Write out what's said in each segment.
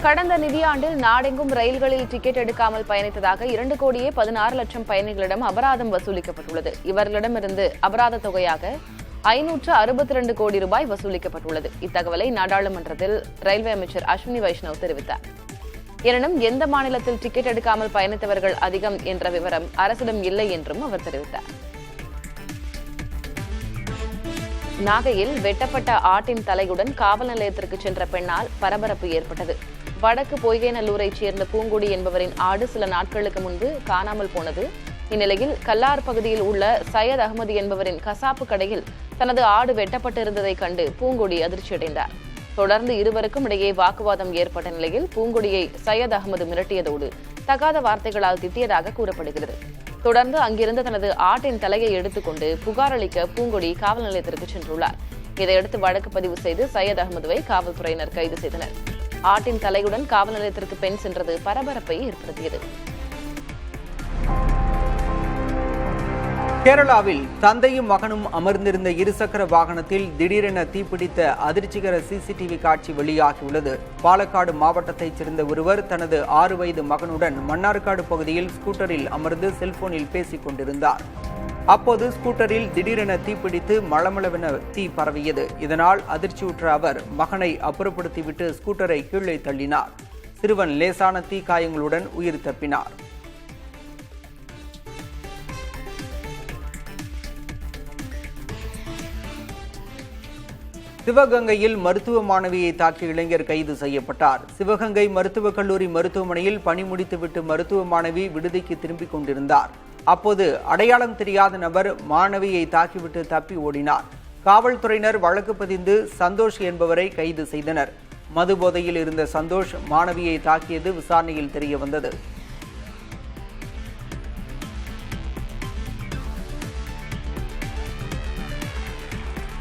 கடந்த நிதியாண்டில் நாடெங்கும் ரயில்களில் டிக்கெட் எடுக்காமல் பயணித்ததாக 2,16,00,000 பயணிகளிடம் அபராதம் வசூலிக்கப்பட்டுள்ளது. இவர்களிடமிருந்து அபராத தொகையாக 562 கோடி ரூபாய் வசூலிக்கப்பட்டுள்ளது. இத்தகவலை நாடாளுமன்றத்தில் ரயில்வே அமைச்சர் அஸ்வினி வைஷ்ணவ் தெரிவித்தார். எனினும் எந்த மாநிலத்தில் டிக்கெட் எடுக்காமல் பயணித்தவர்கள் அதிகம் என்ற விவரம் அரசிடம் இல்லை என்றும் அவர் தெரிவித்தார். நாகையில் வெட்டப்பட்ட ஆட்டின் தலையுடன் காவல் நிலையத்திற்கு சென்ற பெண்ணால் பரபரப்பு ஏற்பட்டது. வடக்கு பொய்கைநல்லூரைச் சேர்ந்த பூங்குடி என்பவரின் ஆடு சில நாட்களுக்கு முன்பு காணாமல் போனது. இந்நிலையில் கல்லார் பகுதியில் உள்ள சையத் அகமது என்பவரின் கசாப்பு கடையில் தனது ஆடு வெட்டப்பட்டிருந்ததை கண்டு பூங்குடி அதிர்ச்சியடைந்தார். தொடர்ந்து இருவருக்கும் இடையே வாக்குவாதம் ஏற்பட்ட நிலையில் பூங்குடியை சையத் அகமது மிரட்டியதோடு தகாத வார்த்தைகளால் திட்டியதாக கூறப்படுகிறது. தொடர்ந்து அங்கிருந்து தனது ஆட்டின் தலையை எடுத்துக்கொண்டு புகார் அளிக்க பூங்குடி காவல் நிலையத்திற்கு சென்றுள்ளார். இதையடுத்து வழக்கு பதிவு செய்து சையத் அகமதுவை காவல்துறையினர் கைது செய்தனர். ஆட்டின் தலையுடன் காவல் நிலையத்திற்கு பெண் சென்றது பரபரப்பை ஏற்படுத்தியது. கேரளாவில் தந்தையும் மகனும் அமர்ந்திருந்த இருசக்கர வாகனத்தில் திடீரென தீப்பிடித்த அதிர்ச்சிகர சிசிடிவி காட்சி வெளியாகியுள்ளது. பாலக்காடு மாவட்டத்தைச் சேர்ந்த ஒருவர் தனது 6 வயது மகனுடன் மன்னார்காடு பகுதியில் ஸ்கூட்டரில் அமர்ந்து செல்போனில் பேசிக் கொண்டிருந்தார். அப்போது ஸ்கூட்டரில் திடீரென தீப்பிடித்து மளமளவென தீ பரவியது. இதனால் அதிர்ச்சியுற்ற அவர் மகனை அப்புறப்படுத்திவிட்டு ஸ்கூட்டரை கீழே தள்ளினார். சிறுவன் லேசான தீ காயங்களுடன் உயிர் தப்பினார். சிவகங்கையில் மருத்துவ மாணவியை தாக்கிய இளைஞர் கைது செய்யப்பட்டார். சிவகங்கை மருத்துவக் கல்லூரி மருத்துவமனையில் பணி முடித்துவிட்டு மருத்துவ மாணவி விடுதிக்கு திரும்பிக் கொண்டிருந்தார். அப்போது அடையாளம் தெரியாத நபர் மாணவியை தாக்கிவிட்டு தப்பி ஓடினார். காவல்துறையினர் வழக்கு பதிந்து சந்தோஷ் என்பவரை கைது செய்தனர். மது போதையில் இருந்த சந்தோஷ் மாணவியை தாக்கியது விசாரணையில் தெரியவந்தது.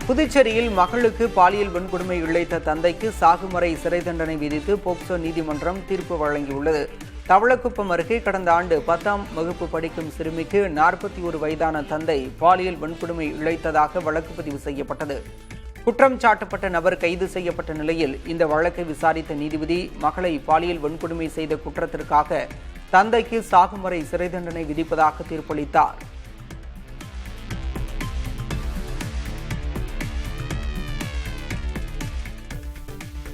புதுச்சேரியில் மகளுக்கு பாலியல் வன்கொடுமை இழைத்த தந்தைக்கு சாகுவரை சிறை தண்டனை விதித்து போக்சோ நீதிமன்றம் தீர்ப்பு வழங்கியுள்ளது. தவளக்குப்பம் அருகே கடந்த ஆண்டு 10ஆம் வகுப்பு படிக்கும் சிறுமிக்கு 41 வயதான தந்தை பாலியல் வன்கொடுமை இழைத்ததாக வழக்கு பதிவு செய்யப்பட்டது. குற்றம் சாட்டப்பட்ட நபர் கைது செய்யப்பட்ட நிலையில் இந்த வழக்கை விசாரித்த நீதிபதி மகளை பாலியல் வன்கொடுமை செய்த குற்றத்திற்காக தந்தைக்கு சாகுவரை சிறை தண்டனை விதிப்பதாக தீர்ப்பளித்தார்.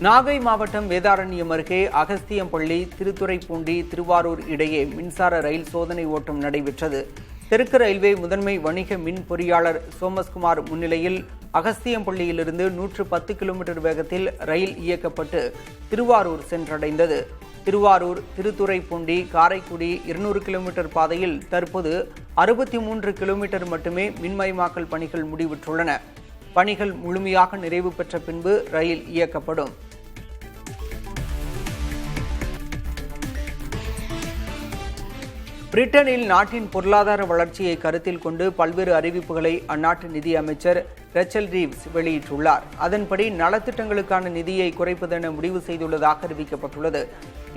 நாகை மாவட்டம் வேதாரண்யம் அருகே அகஸ்தியம்பள்ளி, திருத்துறைப்பூண்டி, திருவாரூர் இடையே மின்சார ரயில் சோதனை ஓட்டம் நடைபெற்றது. தெற்கு ரயில்வே முதன்மை வணிக மின் பொறியாளர் சோமஸ்குமார் முன்னிலையில் அகஸ்தியம்பள்ளியிலிருந்து 110 கிலோமீட்டர் வேகத்தில் ரயில் இயக்கப்பட்டு திருவாரூர் சென்றடைந்தது. திருவாரூர், திருத்துறைப்பூண்டி, காரைக்குடி 200 கிலோமீட்டர் பாதையில் தற்போது 63 கிலோமீட்டர் மட்டுமே மின்மயமாக்கல் பணிகள் முடிவுற்றுள்ளன. பணிகள் முழுமையாக நிறைவு பெற்ற பின்பு ரயில் இயக்கப்படும். பிரிட்டனில் நாட்டின் பொருளாதார வளர்ச்சியை கருத்தில் கொண்டு பல்வேறு அறிவிப்புகளை அந்நாட்டு நிதி அமைச்சர் ரெச்சல் ரீவ்ஸ் வெளியிட்டுள்ளார். அதன்படி நலத்திட்டங்களுக்கான நிதியை குறைப்பதென முடிவு செய்துள்ளதாக அறிவிக்கப்பட்டுள்ளது.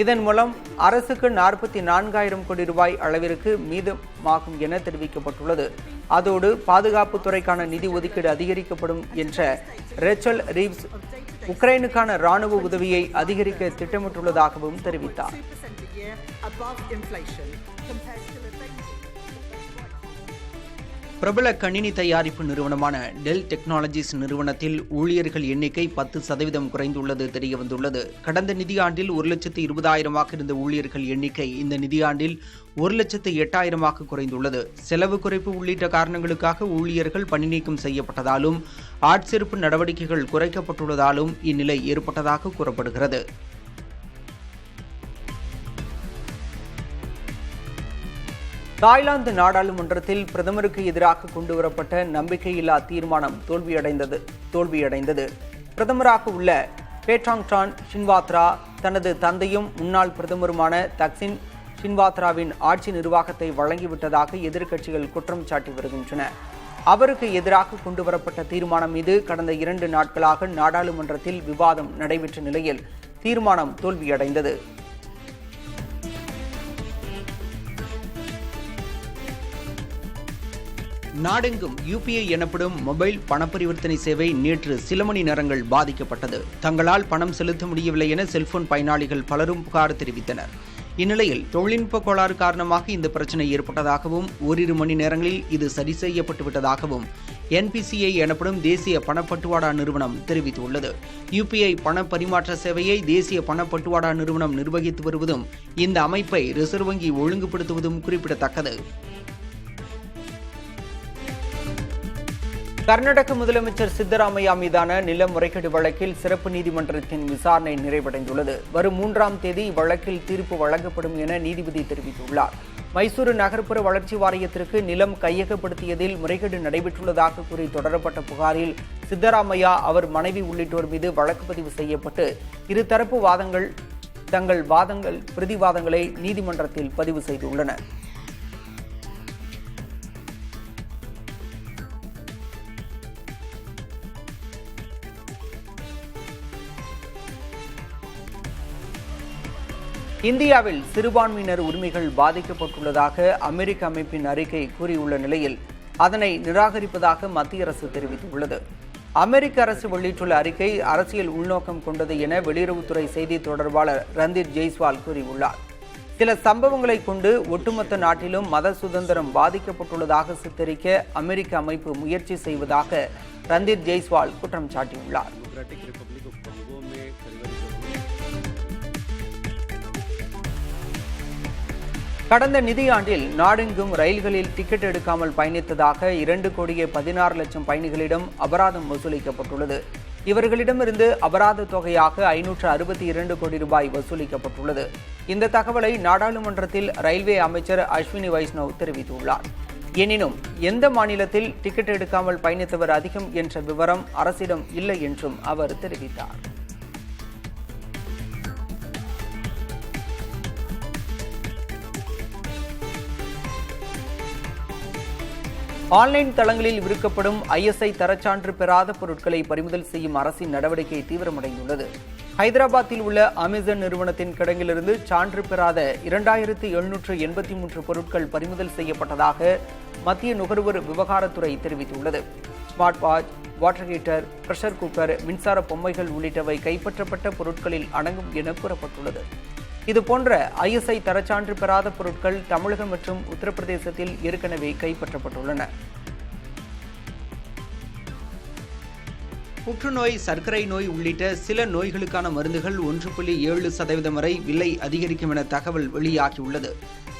இதன் மூலம் அரசுக்கு 44,000 கோடி ரூபாய் அளவிற்கு மீதமாகும் என தெரிவிக்கப்பட்டுள்ளது. அதோடு பாதுகாப்பு துறைக்கான நிதி ஒதுக்கீடு அதிகரிக்கப்படும் என்ற ரெச்சல் ரீவ்ஸ் உக்ரைனுக்கான ராணுவ உதவியை அதிகரிக்க திட்டமிட்டுள்ளதாகவும் தெரிவித்தார். பிரபல கணினி தயாரிப்பு நிறுவனமான டெல் டெக்னாலஜிஸ் நிறுவனத்தில் ஊழியர்கள் எண்ணிக்கை 10% குறைந்துள்ளது தெரியவந்துள்ளது. கடந்த நிதியாண்டில் 1,20,000 இருந்த ஊழியர்கள் எண்ணிக்கை இந்த நிதியாண்டில் 1,08,000 குறைந்துள்ளது. செலவு குறைப்பு உள்ளிட்ட காரணங்களுக்காக ஊழியர்கள் பணி நீக்கம் செய்யப்பட்டதாலும் ஆட்சேர்ப்பு நடவடிக்கைகள் குறைக்கப்பட்டுள்ளதாலும் இந்நிலை ஏற்பட்டதாக கூறப்படுகிறது. தாய்லாந்து நாடாளுமன்றத்தில் பிரதமருக்கு எதிராக கொண்டுவரப்பட்ட நம்பிக்கையில்லா தீர்மானம் தோல்வியடைந்தது. பிரதமராக உள்ள பேட்ராங்டான் ஷின்வாத்ரா தனது தந்தையும் முன்னாள் பிரதமருமான தக்சின் ஷின்வாத்ராவின் ஆட்சி நிர்வாகத்தை வழங்கிவிட்டதாக எதிர்க்கட்சிகள் குற்றம் சாட்டி வருகின்றன. அவருக்கு எதிராக கொண்டுவரப்பட்ட தீர்மானம் மீது கடந்த 2 நாட்களாக நாடாளுமன்றத்தில் விவாதம் நடைபெற்ற நிலையில் தீர்மானம் தோல்வியடைந்தது. நாடெங்கும் UPI எனப்படும் மொபைல் பணப்பரிவர்த்தனை சேவை நேற்று சில மணி நேரங்கள் பாதிக்கப்பட்டது. தங்களால் பணம் செலுத்த முடியவில்லை என செல்போன் பயனாளிகள் பலரும் புகார் தெரிவித்தனர். இந்நிலையில் தொழில்நுட்ப கோளாறு காரணமாக இந்த பிரச்சனை ஏற்பட்டதாகவும் ஓரிரு மணி நேரங்களில் இது சரி செய்யப்பட்டு விட்டதாகவும் NPCI எனப்படும் தேசிய பணப்பட்டுவாடா நிறுவனம் தெரிவித்துள்ளது. UPI பண பரிமாற்ற சேவையை தேசிய பணப்பட்டுவாடா நிறுவனம் நிர்வகித்து வருவதும் இந்த அமைப்பை ரிசர்வ் வங்கி ஒழுங்குபடுத்துவதும் குறிப்பிடத்தக்கது. கர்நாடக முதலமைச்சர் சித்தராமையா மீதான நில முறைகேடு வழக்கில் சிறப்பு நீதிமன்றத்தின் விசாரணை நிறைவடைந்துள்ளது. வரும் 3ஆம் தேதி இவ்வழக்கில் தீர்ப்பு வழங்கப்படும் என நீதிபதி தெரிவித்துள்ளார். மைசூரு நகர்ப்புற வளர்ச்சி வாரியத்திற்கு நிலம் கையகப்படுத்தியதில் முறைகேடு நடைபெற்றுள்ளதாக கூறி தொடரப்பட்ட புகாரில் சித்தராமையா, அவர் மனைவி உள்ளிட்டோர் மீது வழக்கு பதிவு செய்யப்பட்டு இருதரப்பு வாதங்கள் தங்கள் பிரதிவாதங்களை நீதிமன்றத்தில் பதிவு செய்துள்ளன. இந்தியாவில் சிறுபான்மையினர் உரிமைகள் பாதிக்கப்பட்டுள்ளதாக அமெரிக்க அமைப்பின் அறிக்கை கூறியுள்ள நிலையில் அதனை நிராகரிப்பதாக மத்திய அரசு தெரிவித்துள்ளது. அமெரிக்க அரசு வெளியிட்டுள்ள அறிக்கை அரசியல் உள்நோக்கம் கொண்டது என வெளியுறவுத்துறை செய்தி தொடர்பாளர் ரந்தீர் ஜெய்ஸ்வால் கூறியுள்ளார். சில சம்பவங்களை கொண்டு ஒட்டுமொத்த நாட்டிலும் மத சுதந்திரம் பாதிக்கப்பட்டுள்ளதாக சித்தரிக்க அமெரிக்க அமைப்பு முயற்சி செய்வதாக ரந்தீர் ஜெய்ஸ்வால் குற்றம் சாட்டியுள்ளார். கடந்த நிதியாண்டில் நாடெங்கும் ரயில்களில் டிக்கெட் எடுக்காமல் பயணித்ததாக 2,16,00,000 பயணிகளிடம் அபராதம் வசூலிக்கப்பட்டுள்ளது. இவர்களிடமிருந்து அபராத தொகையாக 562 கோடி ரூபாய் வசூலிக்கப்பட்டுள்ளது. இந்த தகவலை நாடாளுமன்றத்தில் ரயில்வே அமைச்சர் அஸ்வினி வைஷ்ணவ் தெரிவித்துள்ளார். எனினும் எந்த மாநிலத்தில் டிக்கெட் எடுக்காமல் பயணித்தவர் அதிகம் என்ற விவரம் அரசிடம் இல்லை என்றும் அவர் தெரிவித்தார். ஆன்லைன் தளங்களில் விற்கப்படும் ISI தரச்சான்று பெறாத பொருட்களை பறிமுதல் செய்யும் அரசின் நடவடிக்கை தீவிரமடைந்துள்ளது. ஹைதராபாத்தில் உள்ள அமேசான் நிறுவனத்தின் கிடங்கிலிருந்து சான்று பெறாத 2783 பொருட்கள் பறிமுதல் செய்யப்பட்டதாக மத்திய நுகர்வோர் விவகாரத்துறை தெரிவித்துள்ளது. Smart watch, water heater, pressure cooker, மின்சார பொம்மைகள் உள்ளிட்டவை கைப்பற்றப்பட்ட பொருட்களில் அடங்கும் என கூறப்பட்டுள்ளது. இதுபோன்ற ISI தரச்சான்று பெறாத பொருட்கள் தமிழகம் மற்றும் உத்தரப்பிரதேசத்தில் ஏற்கனவே கைப்பற்றப்பட்டுள்ளன. புற்றுநோய், சர்க்கரை நோய் உள்ளிட்ட சில நோய்களுக்கான மருந்துகள் 1.7% வரை விலை அதிகரிக்கும் என தகவல் வெளியாகியுள்ளது.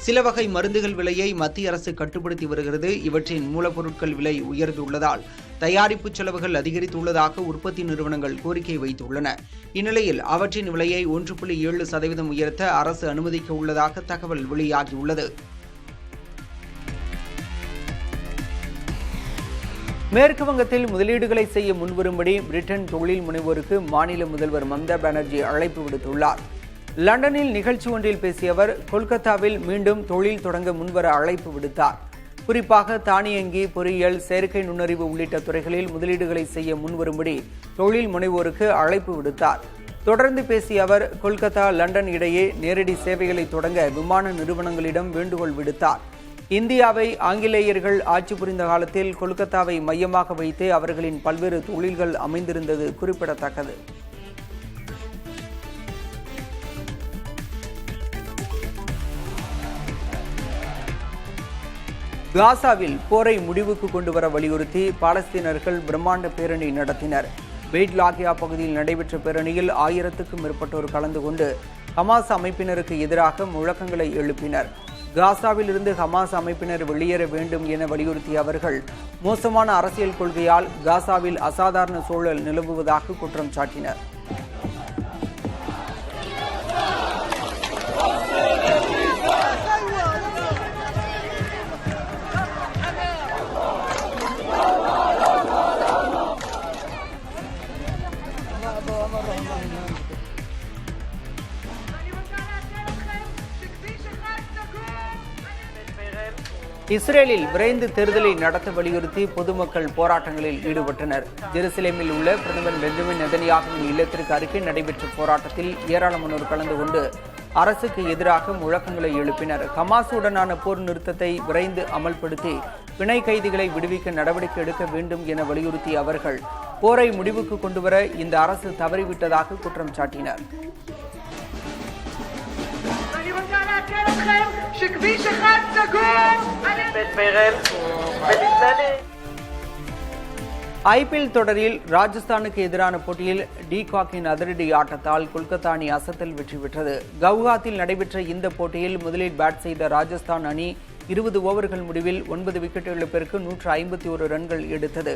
சில வகை மருந்துகள் விலையை மத்திய அரசு கட்டுப்படுத்தி வருகிறது. இவற்றின் மூலப்பொருட்கள் விலை உயர்ந்துள்ளதால் தயாரிப்பு செலவுகள் அதிகரித்துள்ளதாக உற்பத்தி நிறுவனங்கள் கோரிக்கை வைத்துள்ளன. இந்நிலையில் அவற்றின் விலையை 1.7% உயர்த்த அரசு அனுமதிக்க உள்ளதாக தகவல் வெளியாகியுள்ளது. மேற்கு வங்கத்தில் முதலீடுகளை செய்ய முன்வரும்படி பிரிட்டன் தொழில் முனைவோருக்கு மாநில முதல்வர் மம்தா பானர்ஜி அழைப்பு விடுத்துள்ளார். லண்டனில் நிகழ்ச்சி ஒன்றில் பேசிய அவர் கொல்கத்தாவில் மீண்டும் தொழில் தொடங்க முன்வர அழைப்பு விடுத்தார். குறிப்பாக தானியங்கி, பொறியியல், செயற்கை நுண்ணறிவு உள்ளிட்ட துறைகளில் முதலீடுகளை செய்ய முன்வரும்படி தொழில் முனைவோருக்கு அழைப்பு விடுத்தார். தொடர்ந்து பேசிய அவர் கொல்கத்தா, லண்டன் இடையே நேரடி சேவைகளை தொடங்க விமான நிறுவனங்களிடம் வேண்டுகோள் விடுத்தார். இந்தியாவை ஆங்கிலேயர்கள் ஆட்சி புரிந்த காலத்தில் கொல்கத்தாவை மையமாக வைத்து அவர்களின் பல்வேறு தொழில்கள் அமைந்திருந்தது குறிப்பிடத்தக்கது. காசாவில் போரை முடிவுக்கு கொண்டு வர வலியுறுத்தி பாலஸ்தீனர்கள் பிரம்மாண்ட பேரணி நடத்தினர். பெய்ட் லாகியா பகுதியில் நடைபெற்ற பேரணியில் 1000க்கும் மேற்பட்டோர் கலந்து கொண்டு ஹமாஸ் அமைப்பினருக்கு எதிராக முழக்கங்களை எழுப்பினர். காசாவில் இருந்து ஹமாஸ் அமைப்பினர் வெளியேற வேண்டும் என வலியுறுத்திய அவர்கள் மோசமான அரசியல் கொள்கையால் காசாவில் அசாதாரண சூழல் நிலவுவதாக குற்றம் சாட்டினர். இஸ்ரேலில் விரைந்து தேர்தலை நடத்த வலியுறுத்தி பொதுமக்கள் போராட்டங்களில் ஈடுபட்டனர். ஜெருசலேமில் உள்ள பிரதமர் பெஞ்சமின் நெதன்யாகுவின் இல்லத்திற்கு அருகே நடைபெற்ற போராட்டத்தில் ஏராளமானோர் கலந்து கொண்டு அரசுக்கு எதிராக முழக்கங்களை எழுப்பினர். ஹமாஸுடனான போர் நிறுத்தத்தை விரைந்து அமல்படுத்தி பிணை கைதிகளை விடுவிக்க நடவடிக்கை எடுக்க வேண்டும் என வலியுறுத்திய அவர்கள் போரை முடிவுக்கு கொண்டுவர இந்த அரசு தவறிவிட்டதாக குற்றம் சாட்டினர். IPL தொடரில் ராஜஸ்தானுக்கு எதிரான போட்டியில் டிகாக்கின் அதிரடி ஆட்டத்தால் கொல்கத்தா அணி அசத்தல் வெற்றி பெற்றது. கவுஹாத்தில் நடைபெற்ற இந்த போட்டியில் முதலில் பேட் செய்த ராஜஸ்தான் அணி 20 ஓவர்கள் முடிவில் 9 விக்கெட் இழப்பிற்கு 151 ரன்கள் எடுத்தது.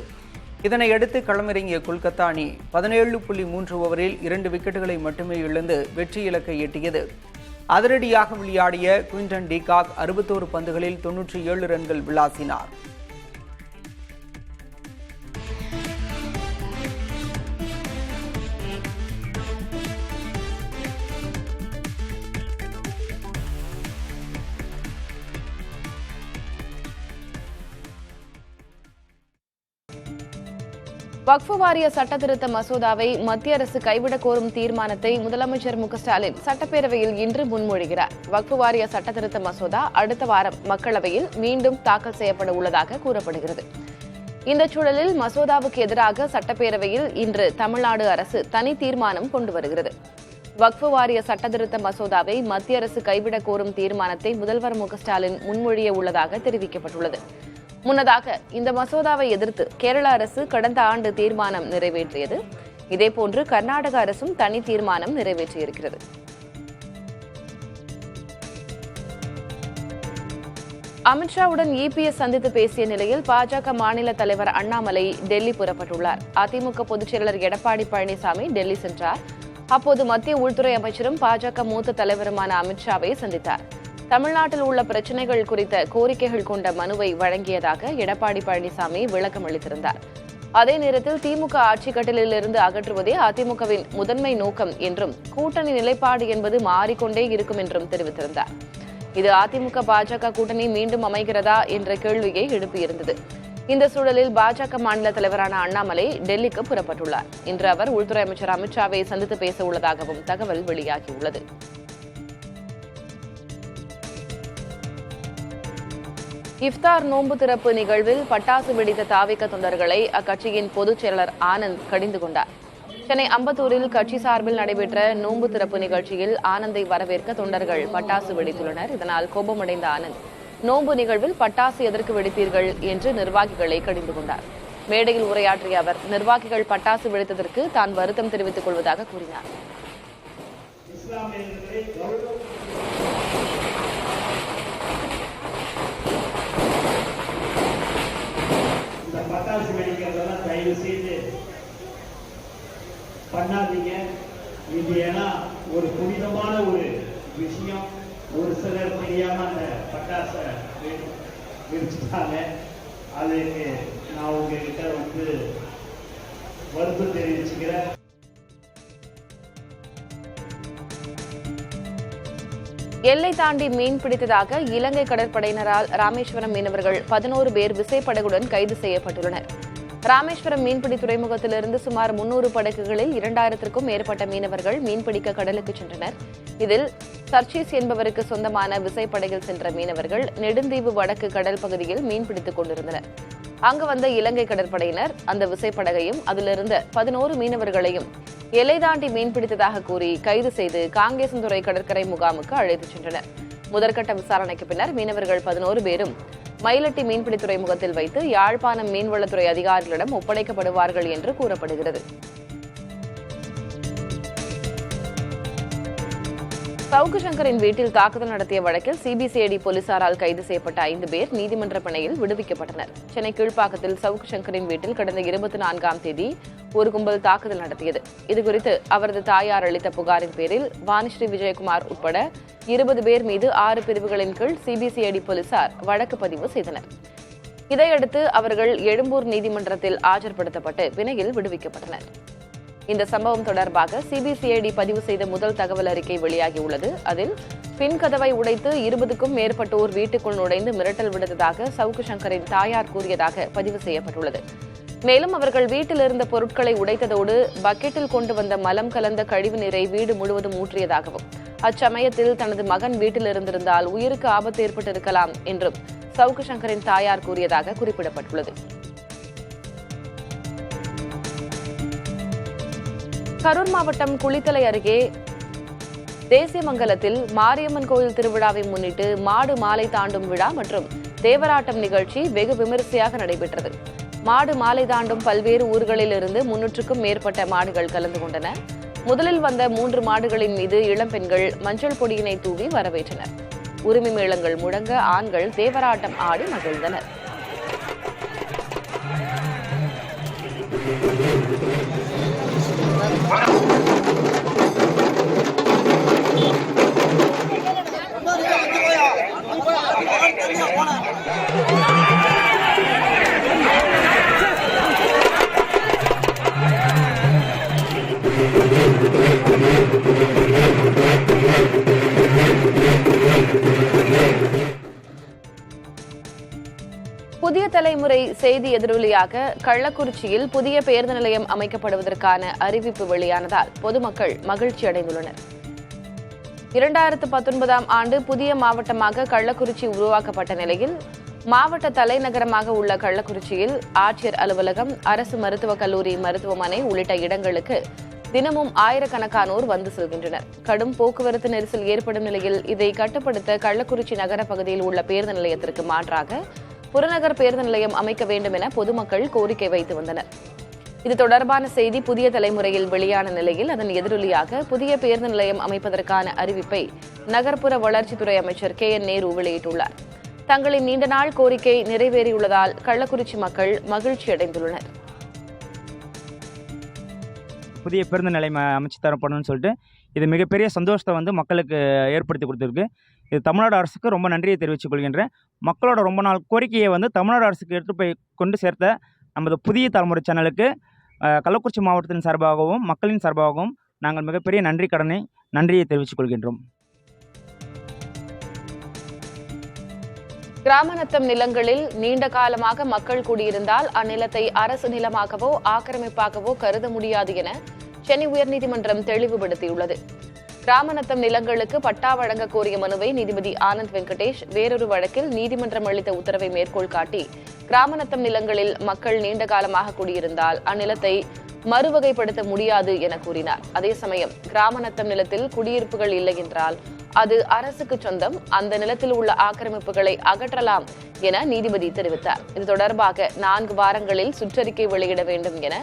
இதனையடுத்து களமிறங்கிய கொல்கத்தா அணி 17.3 ஓவரில் 2 விக்கெட்டுகளை மட்டுமே இழந்து வெற்றி இலக்கை எட்டியது. அதிரடியாக விளையாடிய குவிண்டன் டிகாக் 61 பந்துகளில் 97 ரன்கள் விளாசினார். வக்ஃபு வாரிய சட்ட திருத்த மசோதாவை மத்திய அரசு கைவிடக் கோரும் தீர்மானத்தை முதலமைச்சர் மு க ஸ்டாலின் சட்டப்பேரவையில் இன்று முன்மொழிகிறார். வக்ஃபு வாரிய சட்ட திருத்த மசோதா அடுத்த வாரம் மக்களவையில் மீண்டும் தாக்கல் செய்யப்பட உள்ளதாக கூறப்படுகிறது. இந்த சூழலில் மசோதாவுக்கு எதிராக சட்டப்பேரவையில் இன்று தமிழ்நாடு அரசு தனி தீர்மானம் கொண்டு வருகிறது. வக்ஃபு வாரிய சட்ட திருத்த மசோதாவை மத்திய அரசு கைவிடக் கோரும் தீர்மானத்தை முதல்வர் மு க ஸ்டாலின் முன்மொழிய உள்ளதாக தெரிவிக்கப்பட்டுள்ளது. முன்னதாக இந்த மசோதாவை எதிர்த்து கேரள அரசு கடந்த ஆண்டு தீர்மானம் நிறைவேற்றியது. இதேபோன்று கர்நாடக அரசும் தனி தீர்மானம் நிறைவேற்றியிருக்கிறது. அமித்ஷாவுடன் இபிஎஸ் சந்தித்து பேசிய நிலையில் பாஜக மாநில தலைவர் அண்ணாமலை டெல்லி புறப்பட்டுள்ளார். அதிமுக பொதுச் செயலர் எடப்பாடி பழனிசாமி டெல்லி சென்றார். அப்போது மத்திய உள்துறை அமைச்சரும் பாஜக மூத்த தலைவருமான அமித்ஷாவை சந்தித்தார். தமிழ்நாட்டில் உள்ள பிரச்சினைகள் குறித்த கோரிக்கைகள் கொண்ட மனுவை வழங்கியதாக எடப்பாடி பழனிசாமி விளக்கம் அளித்திருந்தார். அதே நேரத்தில் திமுக ஆட்சிக் கட்டிலிருந்து அகற்றுவதே அதிமுகவின் முதன்மை நோக்கம் என்றும் கூட்டணி நிலைப்பாடு என்பது மாறிக்கொண்டே இருக்கும் என்றும் தெரிவித்திருந்தார். இது அதிமுக பாஜக கூட்டணி மீண்டும் அமைகிறதா என்ற கேள்வியை எழுப்பியிருந்தது. இந்த சூழலில் பாஜக மாநில தலைவரான அண்ணாமலை டெல்லிக்கு புறப்பட்டுள்ளார். இன்று அவர் உள்துறை அமைச்சர் அமித்ஷாவை சந்தித்து பேச உள்ளதாகவும் தகவல் வெளியாகியுள்ளது. இஃப்தார் நோன்பு திறப்பு நிகழ்வில் பட்டாசு வெடித்த தாவிக தொண்டர்களை அக்கட்சியின் பொதுச் செயலர் ஆனந்த் கடிந்து கொண்டார். சென்னை அம்பத்தூரில் கட்சி சார்பில் நடைபெற்ற நோன்பு திறப்பு நிகழ்ச்சியில் ஆனந்தை வரவேற்க தொண்டர்கள் பட்டாசு வெடித்துள்ளனர். இதனால் கோபமடைந்த ஆனந்த் நோன்பு நிகழ்வில் பட்டாசு எதற்கு வெடித்தீர்கள் என்று நிர்வாகிகளை கடிந்து கொண்டார். மேடையில் உரையாற்றிய அவர் நிர்வாகிகள் பட்டாசு வெடித்ததற்கு தான் வருத்தம் தெரிவித்துக் கொள்வதாக கூறினார். பட்டாசு வெடிக்கிறதெல்லாம் தயவு செய்து பண்ணாதீங்க. இது ஏன்னா ஒரு புனிதமான ஒரு விஷயம். ஒரு சிலர் தெரியாம அந்த பட்டாசை வெடிச்சுட்டாங்க. அதுக்கு நான் உங்ககிட்ட வருத்தம் தெரிவிச்சுக்கிறேன். எல்லை தாண்டி மீன் பிடித்ததாக இலங்கை கடற்படையினரால் ராமேஸ்வரம் மீனவர்கள் 11 பேர் விசைப்படகுடன் கைது செய்யப்பட்டுள்ளனர். ராமேஸ்வரம் மீன்பிடி துறைமுகத்திலிருந்து சுமார் 300 படகுகளில் 2000க்கும் மேற்பட்ட மீனவர்கள் மீன்பிடிக்க கடலுக்கு சென்றனர். இதில் சர்ச்சீஸ் என்பவருக்கு சொந்தமான விசைப்படகில் சென்ற மீனவர்கள் நெடுந்தீவு வடக்கு கடல் பகுதியில் மீன்பிடித்துக் கொண்டிருந்தனர். அங்கு வந்த இலங்கை கடற்படையினர் அந்த விசைப்படகையும் அதிலிருந்த 11 மீனவர்களையும் எல்லை தாண்டி மீன்பிடித்ததாக கூறி கைது செய்து காங்கேசன்துறை கடற்கரை முகாமுக்கு அழைத்துச் சென்றனர். முதற்கட்ட விசாரணைக்கு பின்னர் மீனவர்கள் 11 பேரும் மயிலட்டி மீன்பிடி துறைமுகத்தில் வைத்து யாழ்ப்பாணம் மீன்வளத்துறை அதிகாரிகளிடம் ஒப்படைக்கப்படுவார்கள் என்று கூறப்படுகிறது. சவுக்கு சங்கரின் வீட்டில் தாக்குதல் நடத்திய வழக்கில் சிபிசிஐடி போலீசாரால் கைது செய்யப்பட்ட 5 பேர் நீதிமன்ற பிணையில் விடுவிக்கப்பட்டனர். சென்னை கீழ்ப்பாக்கத்தில் சவுக்கு சங்கரின் வீட்டில் கடந்த 24ஆம் தேதி ஒரு கும்பல் தாக்குதல் நடத்தியது. இதுகுறித்து அவரது தாயார் அளித்த புகாரின் பேரில் வாணிஸ்ரீ விஜயகுமார் உட்பட 20 பேர் மீது 6 பிரிவுகளின் கீழ் சிபிசிஐடி போலீசார் வழக்கு பதிவு செய்தனர். இதையடுத்து அவர்கள் எழும்பூர் நீதிமன்றத்தில் ஆஜர்படுத்தப்பட்டு பிணையில் விடுவிக்கப்பட்டனர். இந்த சம்பவம் தொடர்பாக சிபிசிஐடி பதிவு செய்த முதல் தகவல் அறிக்கை வெளியாகியுள்ளது. அதில் பின் கதவை உடைத்து 20க்கும் மேற்பட்டோர் வீட்டுக்குள் நுழைந்து மிரட்டல் விடுத்ததாக சவுக்கு சங்கரின் தாயார் கூறியதாக பதிவு செய்யப்பட்டுள்ளது. மேலும் அவர்கள் வீட்டில் இருந்த பொருட்களை உடைத்ததோடு பக்கெட்டில் கொண்டு வந்த மலம் கலந்த கழிவு நீரை வீடு முழுவதும் ஊற்றியதாகவும் அச்சமயத்தில் தனது மகன் வீட்டில் இருந்திருந்தால் உயிருக்கு ஆபத்து ஏற்பட்டிருக்கலாம் என்றும் சவுக்கு சங்கரின் தாயார் கூறியதாக குறிப்பிடப்பட்டுள்ளது. கரூர் மாவட்டம் குளித்தலை அருகே தேசியமங்கலத்தில் மாரியம்மன் கோயில் திருவிழாவை முன்னிட்டு மாடு மாலை தாண்டும் விழா மற்றும் தேவராட்டம் நிகழ்ச்சி வெகு விமரிசையாக நடைபெற்றது. மாடு மாலை தாண்டும் பல்வேறு ஊர்களிலிருந்து 300க்கும் மேற்பட்ட மாடுகள் கலந்து கொண்டன. முதலில் வந்த 3 மாடுகளின் மீது இளம்பெண்கள் மஞ்சள் பொடியினை தூவி வரவேற்றனர். உரிமை மேளங்கள் முழங்க ஆண்கள் தேவராட்டம் ஆடி மகிழ்ந்தனர். புதிய தலைமுறை செய்தி எதிரொலியாக கள்ளக்குறிச்சியில் புதிய பேருந்து நிலையம் அமைக்கப்படுவதற்கான அறிவிப்பு வெளியானதால் பொதுமக்கள் மகிழ்ச்சி அடைந்துள்ளனர். 2019ஆம் ஆண்டு புதிய மாவட்டமாக கள்ளக்குறிச்சி உருவாக்கப்பட்ட நிலையில் மாவட்ட தலைநகரமாக உள்ள கள்ளக்குறிச்சியில் ஆட்சியர் அலுவலகம், அரசு மருத்துவக் கல்லூரி, மருத்துவமனை உள்ளிட்ட இடங்களுக்கு தினமும் ஆயிரக்கணக்கானோர் வந்து செல்கின்றனர். கடும் போக்குவரத்து நெரிசல் ஏற்படும் நிலையில் இதை கட்டுப்படுத்த கள்ளக்குறிச்சி நகர பகுதியில் உள்ள பேருந்து நிலையத்திற்கு மாற்றாக புறநகர் பேருந்து நிலையம் அமைக்க வேண்டும் என பொதுமக்கள் கோரிக்கை வைத்து வந்தனர். இது தொடர்பான செய்தி புதிய தலைமுறையில் வெளியான நிலையில் அதன் எதிரொலியாக புதிய பேருந்து நிலையம் அமைப்பதற்கான அறிவிப்பை நகர்ப்புற வளர்ச்சித்துறை அமைச்சர் KN நேரு வெளியிட்டுள்ளார். தங்களின் நீண்ட நாள் கோரிக்கை நிறைவேறியுள்ளதால் கள்ளக்குறிச்சி மக்கள் மகிழ்ச்சி அடைந்துள்ளனர். புதிய பேருந்து நிலையம் அமைச்சு தரப்படணும்னு சொல்லிட்டு இது மிகப்பெரிய சந்தோஷத்தை மக்களுக்கு ஏற்படுத்தி கொடுத்துருக்கு. இது தமிழ்நாடு அரசுக்கு ரொம்ப நன்றியை தெரிவித்துக் கொள்கின்றேன். மக்களோட ரொம்ப நாள் கோரிக்கையை தமிழ்நாடு அரசுக்கு எடுத்து போய் கொண்டு சேர்த்த நமது புதிய தலைமுறை சேனலுக்கு கள்ளக்குறிச்சி மாவட்டத்தின் சார்பாகவும் மக்களின் சார்பாகவும் நாங்கள் மிகப்பெரிய நன்றியை தெரிவித்துக் கொள்கின்றோம். கிராமநத்தம் நிலங்களில் நீண்ட காலமாக மக்கள் குடியிருந்தால் அந்நிலத்தை அரசு நிலமாகவோ ஆக்கிரமிப்பாகவோ கருத முடியாது என சென்னை உயர்நீதிமன்றம் தெளிவுபடுத்தியுள்ளது. கிராமநத்தம் நிலங்களுக்கு பட்டா வழங்க கோரிய மனுவை நீதிபதி ஆனந்த் வெங்கடேஷ் வேறொரு வழக்கில் நீதிமன்றம் அளித்த உத்தரவை மேற்கோள் காட்டி கிராமநத்தம் நிலங்களில் மக்கள் நீண்ட காலமாக குடியிருந்தால் அந்நிலத்தை மறுவகைப்படுத்த முடியாது என கூறினார். அதே சமயம் கிராமநத்தம் நிலத்தில் குடியிருப்புகள் இல்லை என்றால் அது அரசுக்கு சொந்தம், அந்த நிலத்தில் உள்ள ஆக்கிரமிப்புகளை அகற்றலாம் என நீதிபதி தெரிவித்தார். இது தொடர்பாக 4 வாரங்களில் சுற்றறிக்கை வெளியிட வேண்டும் என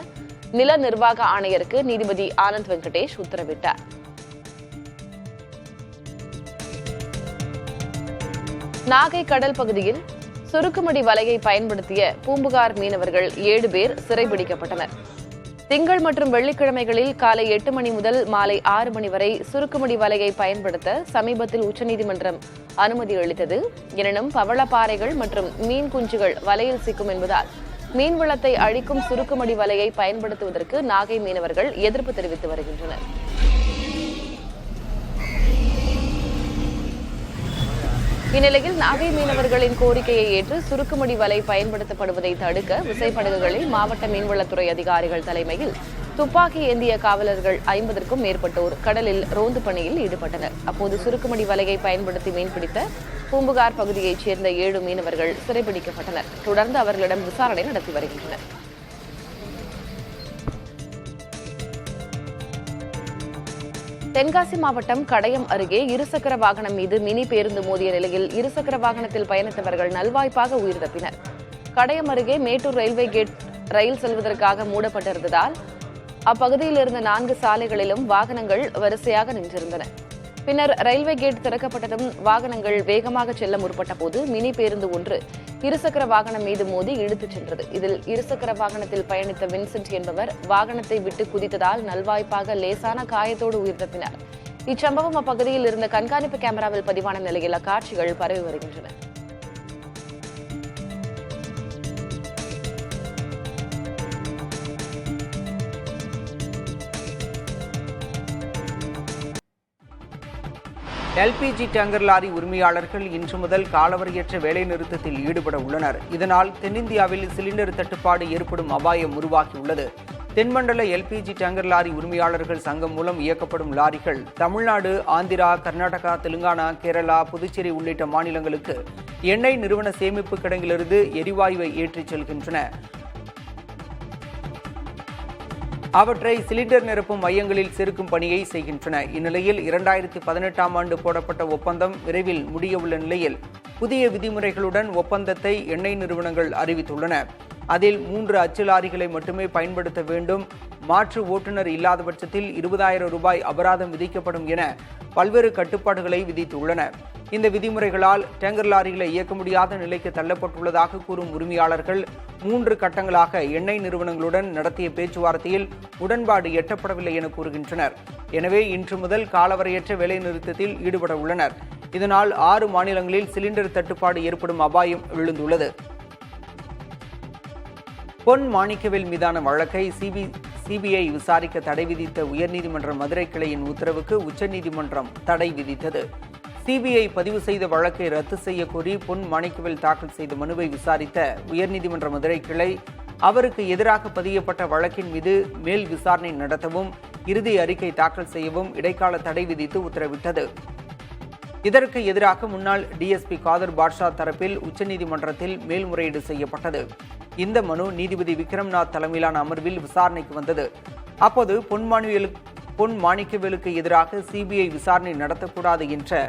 நில நிர்வாக ஆணையருக்கு நீதிபதி ஆனந்த் வெங்கடேஷ் உத்தரவிட்டார். நாகை கடல் பகுதியில் சுருக்குமடி வலையை பயன்படுத்திய பூம்புகார் மீனவர்கள் 7 பேர் சிறைபிடிக்கப்பட்டனர். திங்கள் மற்றும் வெள்ளிக்கிழமைகளில் காலை 8 மணி முதல் மாலை 6 மணி வரை சுருக்குமடி வலையை பயன்படுத்த சமீபத்தில் உச்சநீதிமன்றம் அனுமதி அளித்தது. எனினும் பவளப்பாறைகள் மற்றும் மீன் குஞ்சுகள் வலையில் சிக்கும் என்பதால் மீன்வளத்தை அழிக்கும் சுருக்குமடி வலையை பயன்படுத்துவதற்கு நாகை மீனவர்கள் எதிர்ப்பு தெரிவித்து வருகின்றனர். இந்நிலையில் நாகை மீனவர்களின் கோரிக்கையை ஏற்று சுருக்குமடி வலை பயன்படுத்தப்படுவதை தடுக்க விசைப்படகுகளில் மாவட்ட மீன்வளத்துறை அதிகாரிகள் தலைமையில் துப்பாக்கி ஏந்திய காவலர்கள் 50க்கும் மேற்பட்டோர் கடலில் ரோந்து பணியில் ஈடுபட்டனர். அப்போது சுருக்குமடி வலையை பயன்படுத்தி மீன்பிடித்த பூம்புகார் பகுதியைச் சேர்ந்த 7 மீனவர்கள் சிறைபிடிக்கப்பட்டனர். தொடர்ந்து அவர்களிடம் விசாரணை நடத்தி வருகின்றனர். தென்காசி மாவட்டம் கடையம் அருகே இருசக்கர வாகனம் மீது மினி பேருந்து மோதிய நிலையில் இருசக்கர வாகனத்தில் பயணித்தவர்கள் நல்வாய்ப்பாக உயிர் தப்பினர். கடையம் அருகே மேட்டூர் ரயில்வே கேட் ரயில் செல்வதற்காக மூடப்பட்டிருந்ததால் அப்பகுதியில் இருந்த 4 சாலைகளிலும் வாகனங்கள் வரிசையாக நின்றிருந்தன. பின்னர் ரயில்வே கேட் திறக்கப்பட்டதும் வாகனங்கள் வேகமாக செல்ல முற்பட்ட போது மினி பேருந்து ஒன்று இருசக்கர வாகனம் மீது மோதி இழுத்துச் சென்றது. இதில் இருசக்கர வாகனத்தில் பயணித்த வின்சென்ட் என்பவர் வாகனத்தை விட்டு குதித்ததால் நல்வாய்ப்பாக லேசான காயத்தோடு உயிர் தப்பினார். இச்சம்பவம் அப்பகுதியில் இருந்த கண்காணிப்பு கேமராவில் பதிவான நிலையில் அக்காட்சிகள் பரவி வருகின்றன. LPG டேங்கர் லாரி உரிமையாளர்கள் இன்று முதல் காலவரையற்ற வேலைநிறுத்தத்தில் ஈடுபட உள்ளனர். இதனால் தென்னிந்தியாவில் சிலிண்டர் தட்டுப்பாடு ஏற்படும் அபாயம் உருவாகியுள்ளது. தென்மண்டல எல்பிஜி டேங்கர் லாரி உரிமையாளர்கள் சங்கம் மூலம் இயக்கப்படும் லாரிகள் தமிழ்நாடு, ஆந்திரா, கர்நாடகா, தெலுங்கானா, கேரளா, புதுச்சேரி உள்ளிட்ட மாநிலங்களுக்கு எண்ணெய் நிறுவன சேமிப்பு கிடங்கிலிருந்து எரிவாயுவை ஏற்றிச் செல்கின்றன. அவற்றை சிலிண்டர் நிரப்பும் மையங்களில் செருக்கும் பணியை செய்கின்றன. இந்நிலையில் 2018ஆம் ஆண்டு போடப்பட்ட ஒப்பந்தம் விரைவில் முடியவுள்ள நிலையில் புதிய விதிமுறைகளுடன் ஒப்பந்தத்தை எண்ணெய் நிறுவனங்கள் அறிவித்துள்ளன. அதில் 3 அச்சு லாரிகளை மட்டுமே பயன்படுத்த வேண்டும், மாற்று ஓட்டுநர் இல்லாத பட்சத்தில் 20,000 ரூபாய் அபராதம் விதிக்கப்படும் என பல்வேறு கட்டுப்பாடுகளை விதித்துள்ளன. இந்த விதிமுறைகளால் டேங்கர் லாரிகளை இயக்க முடியாத நிலைக்கு தள்ளப்பட்டுள்ளதாக கூறும் உரிமையாளர்கள் 3 கட்டங்களாக எண்ணெய் நிறுவனங்களுடன் நடத்திய பேச்சுவார்த்தையில் உடன்பாடு எட்டப்படவில்லை என கூறுகின்றனர். எனவே இன்று முதல் காலவரையற்ற வேலைநிறுத்தத்தில் ஈடுபட உள்ளனர். இதனால் 6 மாநிலங்களில் சிலிண்டர் தட்டுப்பாடு ஏற்படும் அபாயம் எழுந்துள்ளது. பொன் மாணிக்கவேல் மீதான வழக்கை சிபிஐ விசாரிக்க தடை விதித்த உயர்நீதிமன்ற மதுரை கிளையின் உத்தரவுக்கு உச்சநீதிமன்றம் தடை விதித்தது. சிபிஐ பதிவு செய்த வழக்கை ரத்து செய்ய கோரி பொன் மாணிக்கவேல் தாக்கல் செய்த மனுவை விசாரித்த உயர்நீதிமன்ற மதுரை கிளை அவருக்கு எதிராக பதியப்பட்ட வழக்கின் மீது மேல் விசாரணை நடத்தவும் இறுதி அறிக்கை தாக்கல் செய்யவும் இடைக்கால தடை விதித்து உத்தரவிட்டது. இதற்கு எதிராக முன்னாள் டிஎஸ்பி காதர் பாட்ஷா தரப்பில் உச்சநீதிமன்றத்தில் மேல்முறையீடு செய்யப்பட்டது. இந்த மனு நீதிபதி விக்ரம்நாத் தலைமையிலான அமர்வில் விசாரணைக்கு வந்தது. அப்போது பொன் மாணிக்கவேலுக்கு எதிராக சிபிஐ விசாரணை நடத்தக்கூடாது என்ற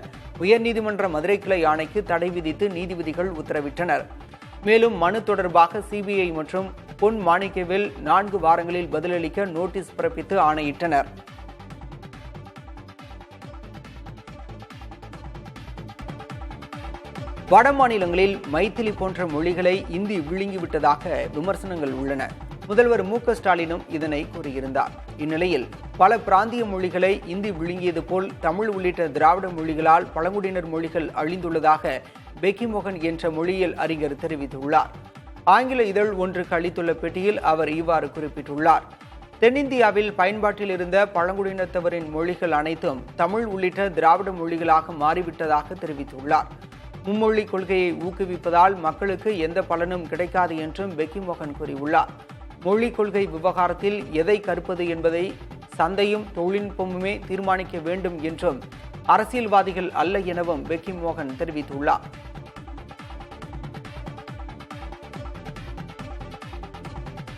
உயர்நீதிமன்ற மதுரை கிளை ஆணைக்கு தடை விதித்து நீதிபதிகள் உத்தரவிட்டனர். மேலும் மனு தொடர்பாக சிபிஐ மற்றும் பொன் மாணிக்கவேல் 4 வாரங்களில் பதிலளிக்க நோட்டீஸ் பிறப்பித்து ஆணையிட்டனர். வட மாநிலங்களில் மைத்திலி போன்ற மொழிகளை இந்தி விழுங்கிவிட்டதாக விமர்சனங்கள் உள்ளன. முதல்வர் மு.க.ஸ்டாலினும் இதனை கூறியிருந்தார். இந்நிலையில் பல பிராந்திய மொழிகளை இந்தி விழுங்கியது போல் தமிழ் உள்ளிட்ட திராவிட மொழிகளால் பழங்குடியினர் மொழிகள் அழிந்துள்ளதாக பெக்கி மோகன் என்ற மொழியியல் அறிஞர் தெரிவித்துள்ளார். ஆங்கில இதழ் ஒன்றுக்கு அளித்துள்ள பேட்டியில் அவர் இவ்வாறு குறிப்பிட்டுள்ளார். தென்னிந்தியாவில் பயன்பாட்டில் இருந்த பழங்குடியினத்தவரின் மொழிகள் அனைத்தும் தமிழ் உள்ளிட்ட திராவிட மொழிகளாக மாறிவிட்டதாக தெரிவித்துள்ளார். மும்மொழி கொள்கையை ஊக்குவிப்பதால் மக்களுக்கு எந்த பலனும் கிடைக்காது என்றும் பெக்கி மோகன் கூறியுள்ளார். மொழிக் கொள்கை விவகாரத்தில் எதை கற்பது என்பதை சந்தையும் தொழில்நுட்பமுமே தீர்மானிக்க வேண்டும் என்றும் அரசியல்வாதிகள் அல்ல எனவும் பெக்கி மோகன் தெரிவித்துள்ளார்.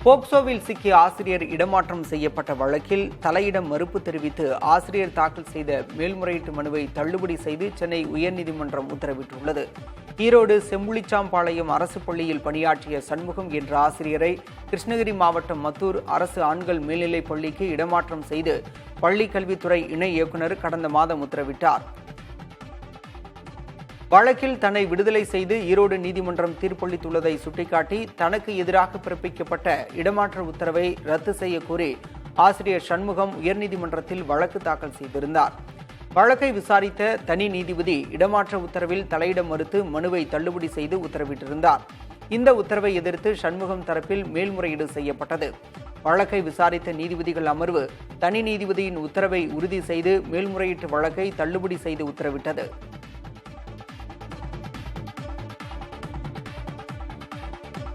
போக்சோவில் சிக்கிய ஆசிரியர் இடமாற்றம் செய்யப்பட்ட வழக்கில் தலையிட மறுப்பு தெரிவித்து ஆசிரியர் தாக்கல் செய்த மேல்முறையீட்டு மனுவை தள்ளுபடி செய்து சென்னை உயர்நீதிமன்றம் உத்தரவிட்டுள்ளது. ஈரோடு செம்புளிச்சாம்பாளையம் அரசு பள்ளியில் பணியாற்றிய சண்முகம் என்ற ஆசிரியரை கிருஷ்ணகிரி மாவட்டம் மத்தூர் அரசு ஆண்கள் மேல்நிலைப் பள்ளிக்கு இடமாற்றம் செய்து பள்ளிக் கல்வித்துறை இணை இயக்குநர் கடந்த மாதம் உத்தரவிட்டார். வழக்கில் தன்னை விடுதலை செய்து ஈரோடு நீதிமன்றம் தீர்ப்பளித்துள்ளதை சுட்டிக்காட்டி தனக்கு எதிராக பிறப்பிக்கப்பட்ட இடமாற்ற உத்தரவை ரத்து செய்ய கோரி ஆசிரியர் சண்முகம் உயர்நீதிமன்றத்தில் வழக்கு தாக்கல் செய்திருந்தார். வழக்கை விசாரித்த தனி நீதிபதி இடமாற்ற உத்தரவில் தலையிட மறுத்து மனுவை தள்ளுபடி செய்து உத்தரவிட்டிருந்தார். இந்த உத்தரவை எதிர்த்து சண்முகம் தரப்பில் மேல்முறையீடு செய்யப்பட்டது. வழக்கை விசாரித்த நீதிபதிகள் அமர்வு தனி நீதிபதியின் உத்தரவை உறுதி செய்து மேல்முறையீட்டு வழக்கை தள்ளுபடி செய்து உத்தரவிட்டது.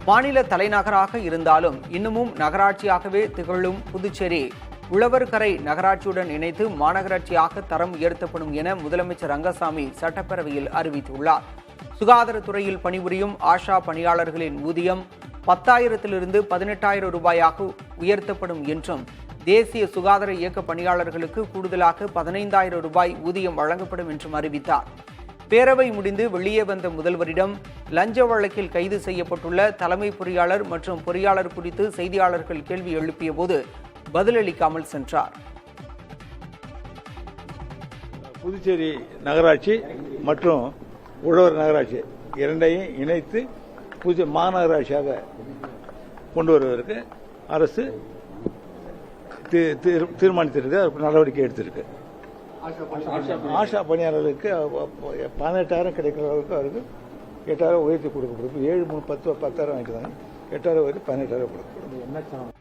மாநில தலைநகராக இருந்தாலும் இன்னமும் நகராட்சியாகவே திகழும் புதுச்சேரி உழவர்கரை நகராட்சியுடன் இணைத்து மாநகராட்சியாக தரம் உயர்த்தப்படும் என முதலமைச்சர் ரங்கசாமி சட்டப்பேரவையில் அறிவித்துள்ளார். சுகாதாரத்துறையில் பணிபுரியும் ஆஷா பணியாளர்களின் ஊதியம் 10,000 18,000 ரூபாயாக உயர்த்தப்படும் என்றும் தேசிய சுகாதார இயக்க பணியாளர்களுக்கு கூடுதலாக 15,000 ரூபாய் ஊதியம் வழங்கப்படும் என்றும் அறிவித்தார். பேரவை முடிந்து வெளியே வந்த முதல்வரிடம் லஞ்ச வழக்கில் கைது செய்யப்பட்டுள்ள தலைமை பொறியாளர் மற்றும் பொறியாளர் குறித்து செய்தியாளர்கள் கேள்வி எழுப்பிய போது பதிலளிக்காமல் சென்றார். புதுச்சேரி நகராட்சி மற்றும் உழவர் நகராட்சி இரண்டையும் இணைத்து புதிய மாநகராட்சியாக கொண்டு வருவதற்கு அரசு தீர்மானித்திருக்கு, நடவடிக்கை எடுத்திருக்கு. ஆஷா பணியாளர்களுக்கு 18,000 கிடைக்கிற அளவுக்கு அவருக்கு 8,000 உயர்த்தி கொடுக்கப்படும். 7 3 10 10,000 வாங்கிட்டாங்க. 8,000 உயர்த்தி 18,000 கொடுக்கப்படும்.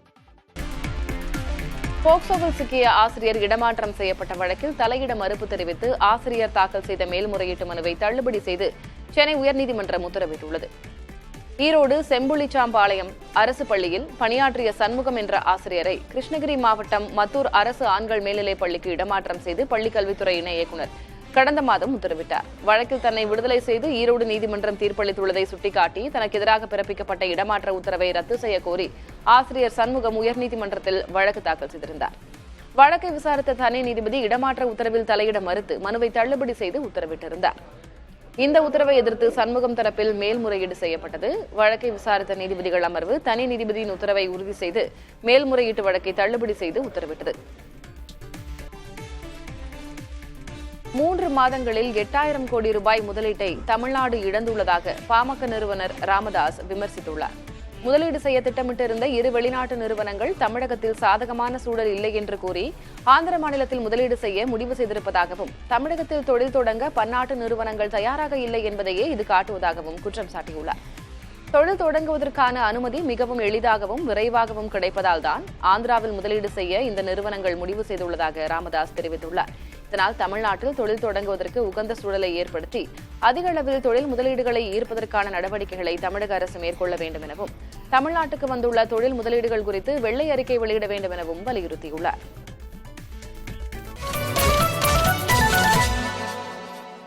போக்சோவில் சிக்கிய ஆசிரியர் இடமாற்றம் செய்யப்பட்ட வழக்கில் தலையிட மறுப்பு தெரிவித்து ஆசிரியர் தாக்கல் செய்த மேல்முறையீட்டு மனுவை தள்ளுபடி செய்து சென்னை உயர்நீதிமன்றம் உத்தரவிட்டுள்ளது. ஈரோடு செம்புளிச்சாம்பாளையம் அரசு பள்ளியில் பணியாற்றிய சண்முகம் என்ற ஆசிரியரை கிருஷ்ணகிரி மாவட்டம் மத்தூர் அரசு ஆண்கள் மேல்நிலைப் பள்ளிக்கு இடமாற்றம் செய்து பள்ளிக் கல்வித்துறை இணை இயக்குநர் கடந்த மாதம் உத்தரவிட்டார். வழக்கில் தன்னை விடுதலை செய்து ஈரோடு நீதிமன்றம் தீர்ப்பளித்துள்ளதை சுட்டிக்காட்டி தனக்கு எதிராக பிறப்பிக்கப்பட்ட இடமாற்ற உத்தரவை ரத்து செய்ய கோரி ஆசிரியர் சண்முகம் உயர்நீதிமன்றத்தில் வழக்கு தாக்கல் செய்திருந்தார். வழக்கை விசாரித்த தனி நீதிபதி இடமாற்ற உத்தரவில் தலையிட மறுத்து மனுவை தள்ளுபடி செய்து உத்தரவிட்டிருந்தார். இந்த உத்தரவை எதிர்த்து சண்முகம் தரப்பில் மேல்முறையீடு செய்யப்பட்டது. வழக்கை விசாரித்த நீதிபதிகள் அமர்வு தனி நீதிபதியின் உத்தரவை உறுதி செய்து மேல்முறையீட்டு வழக்கை தள்ளுபடி செய்து உத்தரவிட்டது. 3 மாதங்களில் 8000 கோடி ரூபாய் முதலீட்டை தமிழ்நாடு இழந்துள்ளதாக பாமக நிறுவனர் ராமதாஸ் விமர்சித்துள்ளார். முதலீடு செய்ய திட்டமிட்டிருந்த 2 வெளிநாட்டு நிறுவனங்கள் தமிழகத்தில் சாதகமான சூழல் இல்லை என்று கூறி ஆந்திர மாநிலத்தில் முதலீடு செய்ய முடிவு செய்திருப்பதாகவும், தமிழகத்தில் தொழில் தொடங்க பன்னாட்டு நிறுவனங்கள் தயாராக இல்லை என்பதையே இது காட்டுவதாகவும் குற்றம் சாட்டியுள்ளார். தொழில் தொடங்குவதற்கான அனுமதி மிகவும் எளிதாகவும் விரைவாகவும் கிடைப்பதால் தான் ஆந்திராவில் முதலீடு செய்ய இந்த நிறுவனங்கள் முடிவு செய்துள்ளதாக ராமதாஸ் தெரிவித்துள்ளார். இதனால் தமிழ்நாட்டில் தொழில் தொடங்குவதற்கு உகந்த சூழலை ஏற்படுத்தி அதிக அளவில் தொழில் முதலீடுகளை ஈர்ப்பதற்கான நடவடிக்கைகளை தமிழக அரசு மேற்கொள்ள வேண்டும் எனவும், தமிழ்நாட்டுக்கு வந்துள்ள தொழில் முதலீடுகள் குறித்து வெள்ளை அறிக்கை வெளியிட வேண்டும் எனவும் வலியுறுத்தியுள்ளார்.